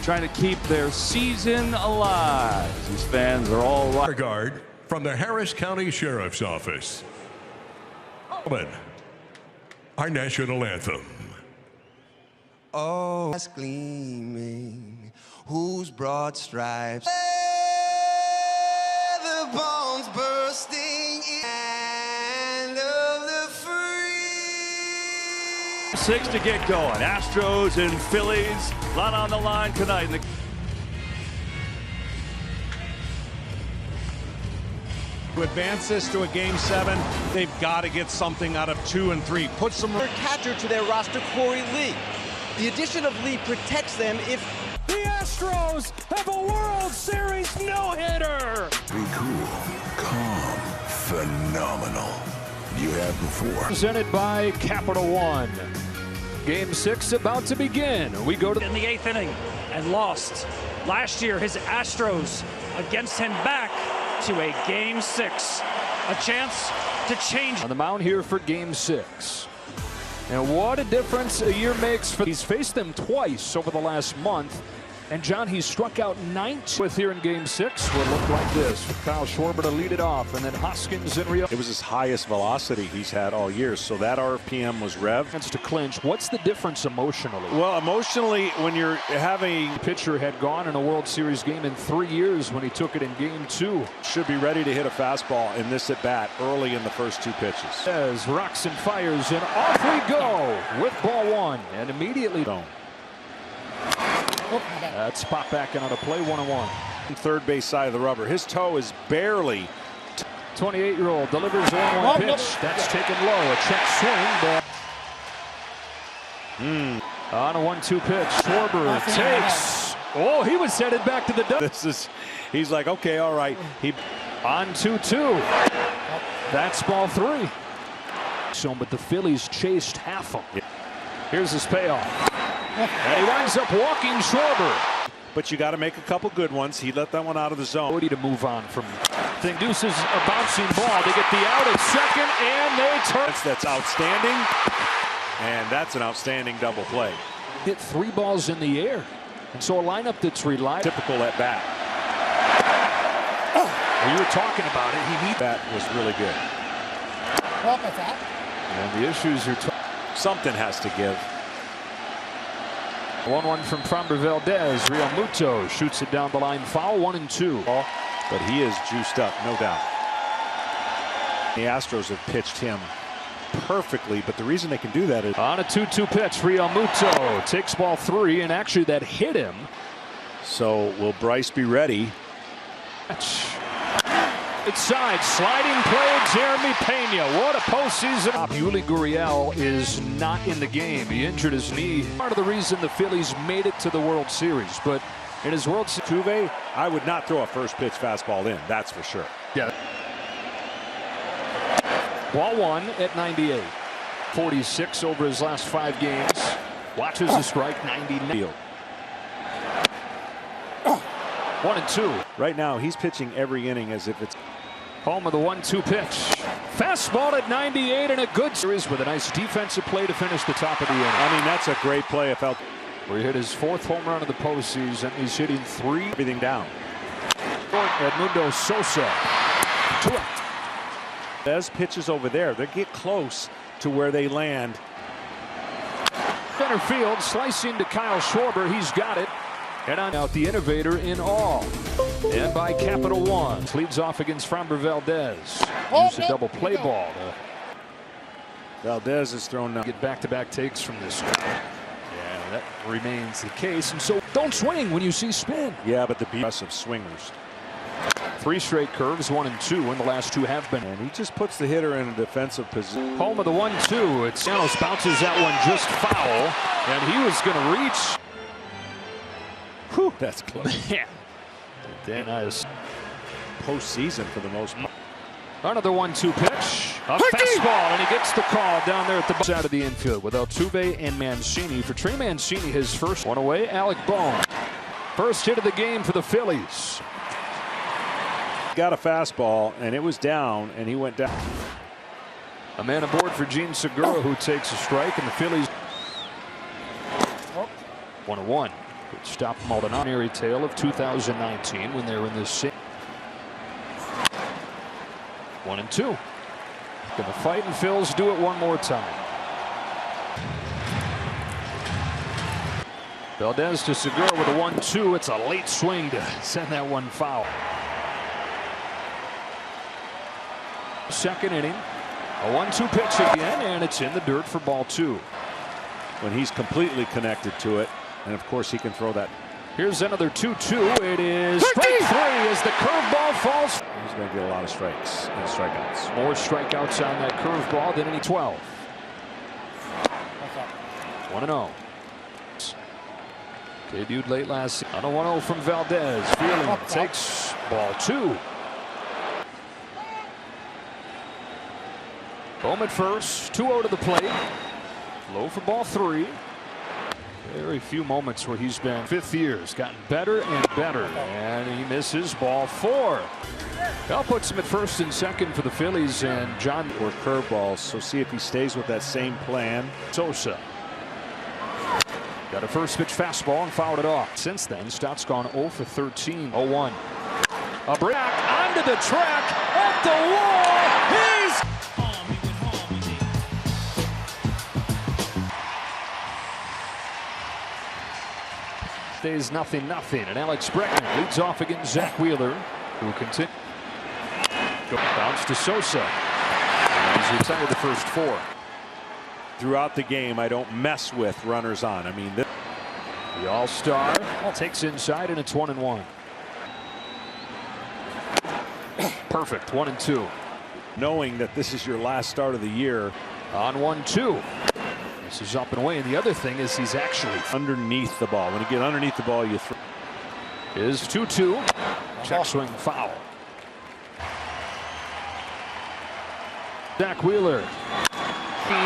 trying to keep their season alive. These fans are all right. Guard from the Harris County Sheriff's Office. Our national anthem. Oh, that's gleaming, whose broad stripes, the bones bursting in of the free. 6 to get going. Astros and Phillies, a lot on the line tonight. To advance this to a Game 7, they've got to get something out of 2 and 3. Put some catcher to their roster, Corey Lee. The addition of Lee protects them if the Astros have a World Series no-hitter. Be cool, calm, phenomenal. You have before. Presented by Capital One. Game 6 about to begin. We go to in the 8th inning and lost. Last year, his Astros against him back to a Game 6. A chance to change. On the mound here for Game 6. And what a difference a year makes. He's faced them twice over the last month. And John, he's struck out 19 with here in Game 6. Will look like this. Kyle Schwarber to lead it off, and then Hoskins and Rio. It was his highest velocity he's had all year, so that RPM was rev. To clinch. What's the difference emotionally? Well, emotionally, when you're having Pitcher had gone in a World Series game in 3 years when he took it in Game 2. Should be ready to hit a fastball in this at bat early in the first 2 pitches. As rocks and fires, and off we go with ball 1, and immediately don't. That's popped back out of play, 1-1. Third base side of the rubber. His toe is barely. 28-year-old delivers a 1-1 pitch. That's taken low. A check swing, but on a 1-2 pitch. Schwarber takes. Oh, he was headed back to the dugout. He's like, okay, all right. He on 2-2. That's ball 3. But the Phillies chased half of him. Here's his payoff. And he winds up walking Schwarber. But you got to make a couple good ones. He let that one out of the zone. To move on from thing. Deuces a bouncing ball. They get the out at second, and they turn. That's outstanding. And that's an outstanding double play. Hit 3 balls in the air. And so a lineup that's relied. Typical at bat. Well, you were talking about it. That was really good. And the issues are something has to give. 1-1 from Framber Valdez. Real Muto shoots it down the line. Foul, 1-2. But he is juiced up, no doubt. The Astros have pitched him perfectly, but the reason they can do that is on a 2-2 pitch. Real Muto takes ball 3, and actually that hit him. So will Bryce be ready? It's side sliding play. Jeremy Pena. What a postseason. Yuli Gurriel is not in the game. He injured his knee. Part of the reason the Phillies made it to the World Series, but in his World Series, Tuve, I would not throw a first pitch fastball in. That's for sure. Yeah. Ball 1 at 98. 46 over his last 5 games. Watches the strike. 99. 1-2. Right now, he's pitching every inning as if it's home of the 1-2 pitch. Fastball at 98, and a good series with a nice defensive play to finish the top of the inning. I mean, that's a great play. Where he hit his 4th home run of the postseason. He's hitting 3. Everything down. Edmundo Sosa. As pitches over there, they get close to where they land. Center field, slicing to Kyle Schwarber. He's got it. And on out the innovator in all. And by Capital One. Leads off against Framber Valdez. Use a double play ball. Valdez is thrown now. Get back-to-back takes from this guy. Yeah, that remains the case. And so don't swing when you see spin. Yeah, but the aggressive swingers. 3 straight curves, 1 and 2, and the last 2 have been. And he just puts the hitter in a defensive position. Home of the 1-2. It's Janos bounces that one just foul. And he was going to reach. Whew, that's close. Yeah. Then postseason for the most part. Another 1-2 pitch. A fastball, and he gets the call down there at the side of the infield with Altuve and Mancini. For Trey Mancini, his first one away. Alec Bohm. First hit of the game for the Phillies. Got a fastball, and it was down, and he went down. A man aboard for Gene Segura, who takes a strike, and the Phillies 1-1. Could stop Maldonado. Tale of 2019 when they were in this 1-2. Gonna fight, and Phil's do it one more time. Valdez to Segura with a 1-2. It's a late swing to send that one foul. Second inning. A 1-2 pitch again, and it's in the dirt for ball 2. When he's completely connected to it, and of course he can throw that. Here's another 2-2. It is strike 3 as the curveball falls. He's going to get a lot of strikes and strikeouts. More strikeouts on that curveball than any 12. 1-0. Debuted late last season. On a 1-0 from Valdez. Fielding takes ball 2. Home at first. 2-0 to the plate. Low for ball 3. Very few moments where he's been 5th year. He's gotten better and better. And he misses ball 4. Bell puts him at first and second for the Phillies, and John or curveballs. So see if he stays with that same plan. Sosa got a first pitch fastball and fouled it off. Since then, Stott's gone 0 for 13. 0-1. A break onto the track at the wall. He's stays 0-0, and Alex Bregman leads off against Zach Wheeler, who continues. Bounce to Sosa. He's retired the first 4. Throughout the game, I don't mess with runners on. I mean, the All-Star takes inside, and it's 1-1. Perfect. 1-2. Knowing that this is your last start of the year. On 1-2. This is up and away, and the other thing is he's actually underneath the ball. When you get underneath the ball, you throw. Is 2-2. Check swing foul. Zach Wheeler. Foul.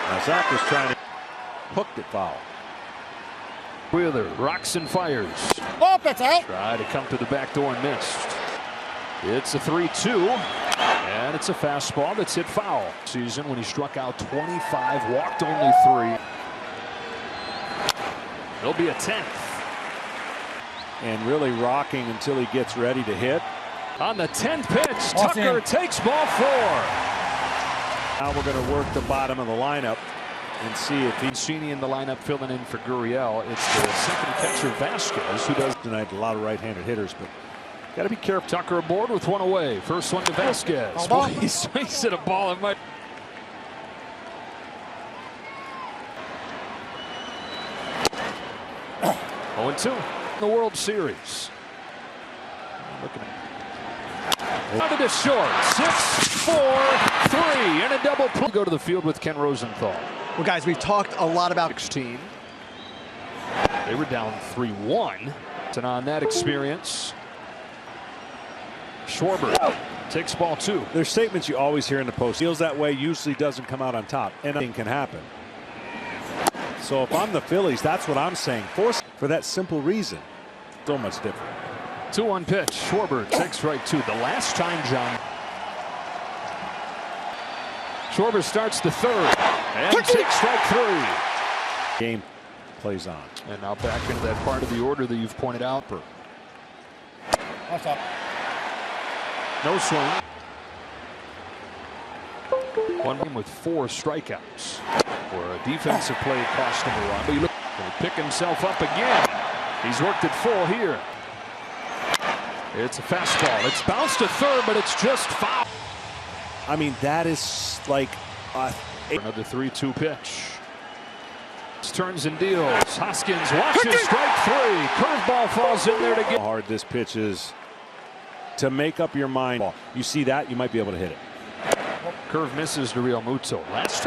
Now Zach was trying to hook it foul. Wheeler rocks and fires. Oh, that's out. Try to come to the back door and missed. It's a 3-2. And it's a fastball that's hit foul. Season when he struck out 25, walked only 3. It'll be a 10th. And really rocking until he gets ready to hit. On the 10th pitch, Tucker takes ball 4. Now we're going to work the bottom of the lineup and see if he's Cini in the lineup filling in for Gurriel. It's the second catcher Vasquez who does tonight. A lot of right-handed hitters, but got to be careful. Tucker aboard with 1 away. First one to Vasquez. Boy, he swings at a ball. It might. Oh, 2 in the World Series. Looking at. Out of the short. 6-4-3 and a double play. Go to the field with Ken Rosenthal. Well, guys, we've talked a lot about 16. They were down 3-1. And on that experience, Schwarber takes ball 2. There's statements you always hear in the post. Feels that way, usually doesn't come out on top. Anything can happen. So if I'm the Phillies, that's what I'm saying. For that simple reason. So much different. 2-1 pitch. Schwarber takes strike 2. The last time, John. Schwarber starts the 3rd and takes strike 3. Game plays on. And now back into that part of the order that you've pointed out. What's up? No swing. One game with 4 strikeouts. Or a defensive play cost him a run. But you look, he'll pick himself up again. He's worked at 4 here. It's a fastball. It's bounced to 3rd, but it's just foul. I mean, that is like another 3-2 pitch. Turns and deals. Hoskins watches strike 3. Curveball falls in there to get. How hard this pitch is to make up your mind. You see that, you might be able to hit it. Curve misses to Real Muto. Last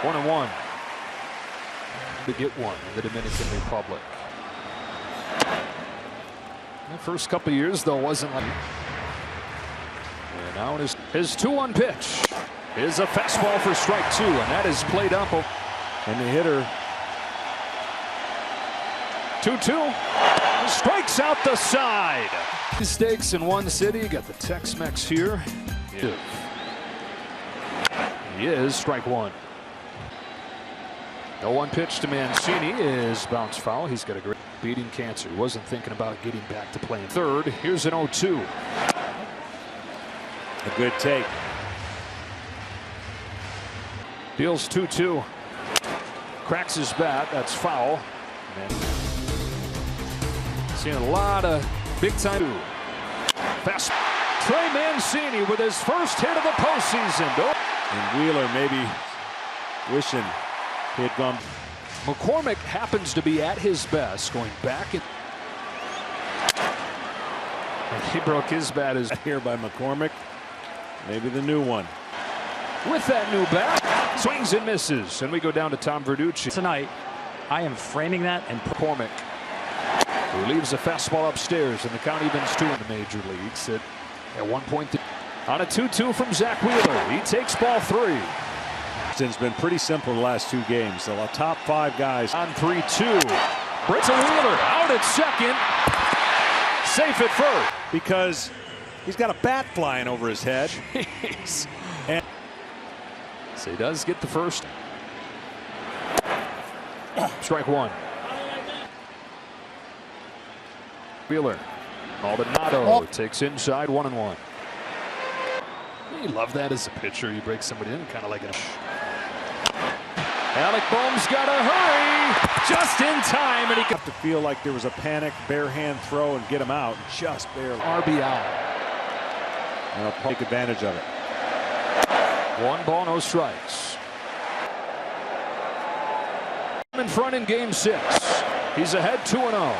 1-1 to get one in the Dominican Republic. The first couple of years, though, wasn't like. And now his 2-1 pitch is a fastball for strike 2, and that is played up. And the hitter 2-2 strikes out the side. Mistakes in one city. Got the Tex-Mex here. He is strike 1. 0-1 pitch to Mancini is bounce foul. He's got a great beating cancer. He wasn't thinking about getting back to playing third. Here's an 0-2. A good take. Deals 2-2. Cracks his bat. That's foul. And seeing a lot of big time. Fast. Trey Mancini with his first hit of the postseason. And Wheeler maybe wishing he had gone. McCormick happens to be at his best, going back and he broke his bat Here by McCormick. Maybe the new one. With that new bat, swings and misses, and we go down to Tom Verducci. Tonight, I am framing that and McCormick, who leaves a fastball upstairs, and the count evens 2 in the major leagues. At one point, on a 2-2 from Zach Wheeler, he takes ball 3. It's been pretty simple the last 2 games. The top 5 guys on 3-2. Brits Wheeler out at second, safe at first because he's got a bat flying over his head. And so he does get the first. Strike 1. Wheeler. Maldonado takes inside 1-1. You love that as a pitcher. You break somebody in kind of like a. Alec Bohm's got to hurry just in time, and he have to feel like there was a panic bare hand throw and get him out just barely. RBI. And I'll take advantage of it. 1 ball, no strikes. In front in game 6. He's ahead 2-0.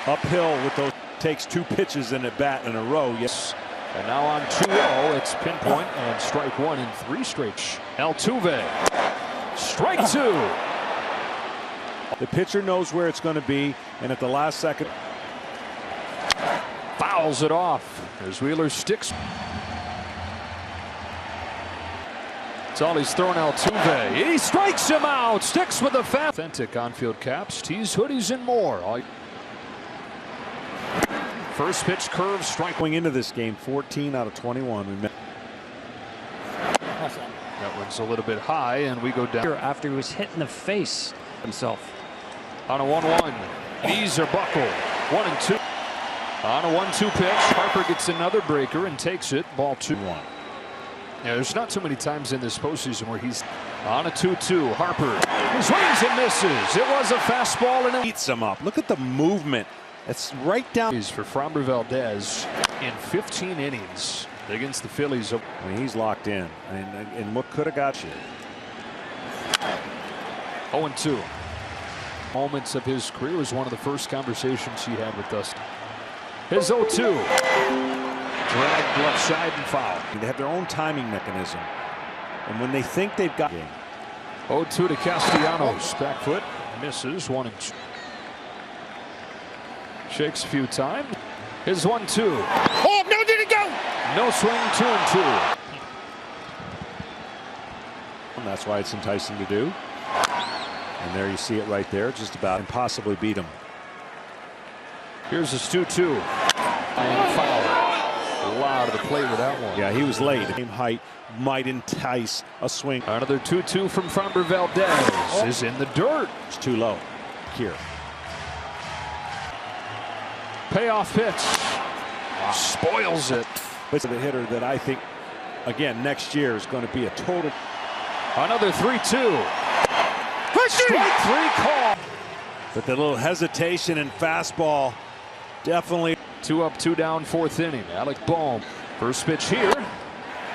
Uphill with those. Takes 2 pitches in at bat in a row. Yes. And now on 2-0, it's pinpoint and strike 1 in 3 straight. Altuve. Strike 2. The pitcher knows where it's going to be, and at the last second fouls it off as Wheeler sticks. That's all he's thrown. Altuve. He strikes him out. Sticks with the authentic on-field caps, tees, hoodies, and more. First pitch curve, strike. Going into this game, 14 out of 21. That one's a little bit high, and we go down. after he was hit in the face himself. On a 1-1. Knees are buckled. 1-2. On a 1-2 pitch, Harper gets another breaker and takes it. Ball 2-1. Yeah, there's not too many times in this postseason where he's on a 2-2. Harper swings and misses. It was a fastball and it eats him up. Look at the movement. It's right down. He's for Framber Valdez in 15 innings against the Phillies. I mean, he's locked in. And what could have got you? 0-2. Moments of his career was one of the first conversations he had with Dustin. His 0-2. Dragged left side and foul. They have their own timing mechanism. And when they think they've got. 0-2 to Castellanos. Back foot. Misses. 1-2. Shakes a few times. His 1-2. Oh, no, did it go? No swing, 2-2. And that's why it's enticing to do. And there you see it right there. Just about impossibly beat him. Here's his 2-2. And foul. A lot of the play with that one. Yeah, he was late. Same height might entice a swing. Another 2-2 from Framber Valdez is in the dirt. It's too low. Here. Payoff pitch. Spoils it. It's a hitter that I think, again, next year is going to be a total. Another 3-2. Strike 3 call. But the little hesitation and fastball definitely. 2 up, 2 down, 4th inning. Alec Bohm. First pitch here.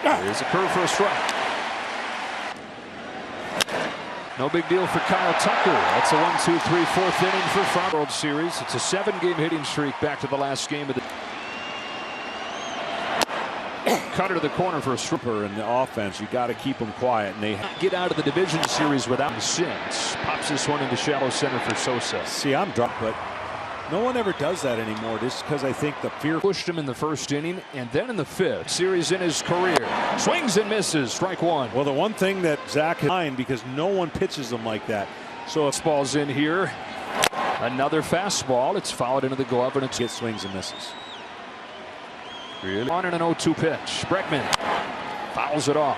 There's a curve for a strike. No big deal for Kyle Tucker. That's a 1-2-3 4th inning for Framber World Series. It's a 7-game hitting streak back to the last game of the. Cutter to the corner for a stripper in the offense. You got to keep them quiet, and they get out of the division series without a since. Pops this one into shallow center for Sosa. See, I'm dropped, but no one ever does that anymore. Just because I think the fear pushed him in the 1st inning and then in the 5th. Series in his career. Swings and misses. Strike 1. Well, the one thing that Zach has mind because no one pitches them like that. So if ball's in here, another fastball. It's fouled into the glove and it's get swings and misses. Really? On an 0-2 pitch. Breckman fouls it off.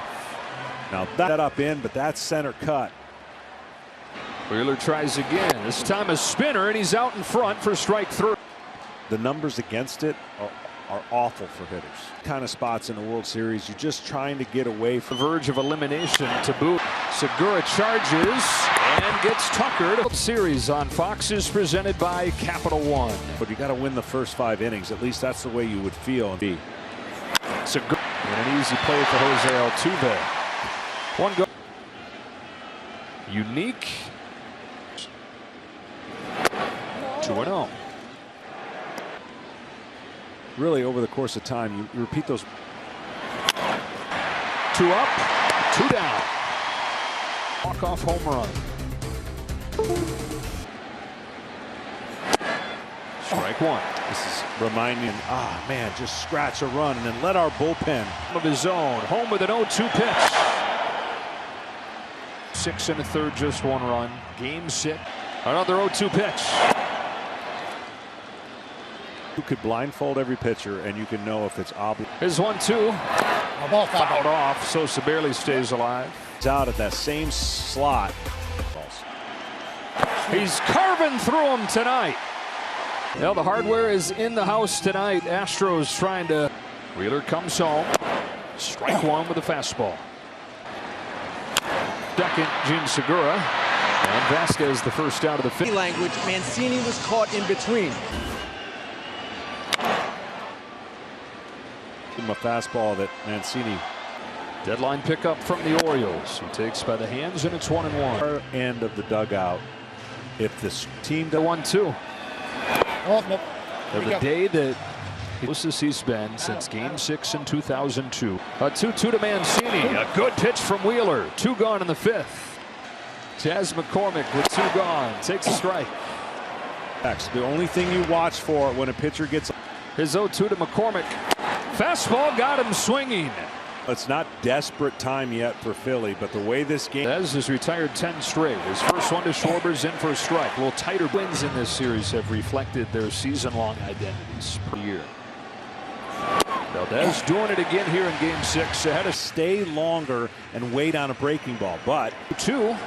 Now that up in, but that's center cut. Wheeler tries again. This time a spinner, and he's out in front for strike 3. The numbers against it are awful for hitters. Kind of spots in the World Series, you're just trying to get away from the verge of elimination to boot. Segura charges and gets tuckered. Series on Fox is presented by Capital One. But you got to win the first 5 innings. At least that's the way you would feel. Segura, and an easy play for Jose Altuve. One go. Unique. 2-0. Really, over the course of time, you repeat those. 2 up, 2 down. Walk-off home run. Strike 1. This is reminding, man, just scratch a run and then let our bullpen. Of his own, home with an 0-2 pitch. 6 1/3, just 1 run. Game 6. Another 0-2 pitch. You could blindfold every pitcher, and you can know if it's obvious. Here's 1-2. Fouled off. Sosa barely stays alive. He's out at that same slot. He's carving through him tonight. Well, the hardware is in the house tonight. Astros trying to. Wheeler comes home. Strike 1 with a fastball. Second, Gene Segura. And Vasquez the first out of the 5th. Language, Mancini was caught in between. Give him a fastball that Mancini. Deadline pickup from the Orioles. He takes by the hands, and it's 1-1. End of the dugout. If this team The 1-2. Oh, nope. The day that closest he's been since Game 6 in 2002. A 2-2 to Mancini. A good pitch from Wheeler. 2 gone in the 5th. Chas McCormick with 2 gone. Takes a strike. The only thing you watch for when a pitcher gets. His 0-2 to McCormick. Fastball got him swinging. It's not desperate time yet for Philly, but the way this game. Valdez has retired 10 straight. His first one to Schwarber's in for a strike. A little tighter wins in this series have reflected their season-long identities per year. Valdez doing it again here in Game 6. Ahead of Stay longer and wait on a breaking ball, but 2.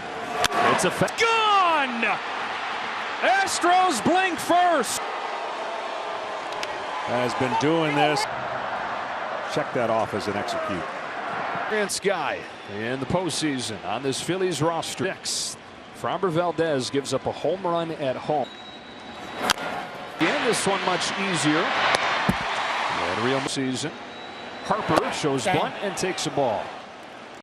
It's a gone. Astros blink first. has been doing this. Check that off as an execute. Experienced guy in the postseason on this Phillies roster. Next, Framber Valdez gives up a home run at home. Again, this one much easier. And real season. Harper shows bunt and takes a ball.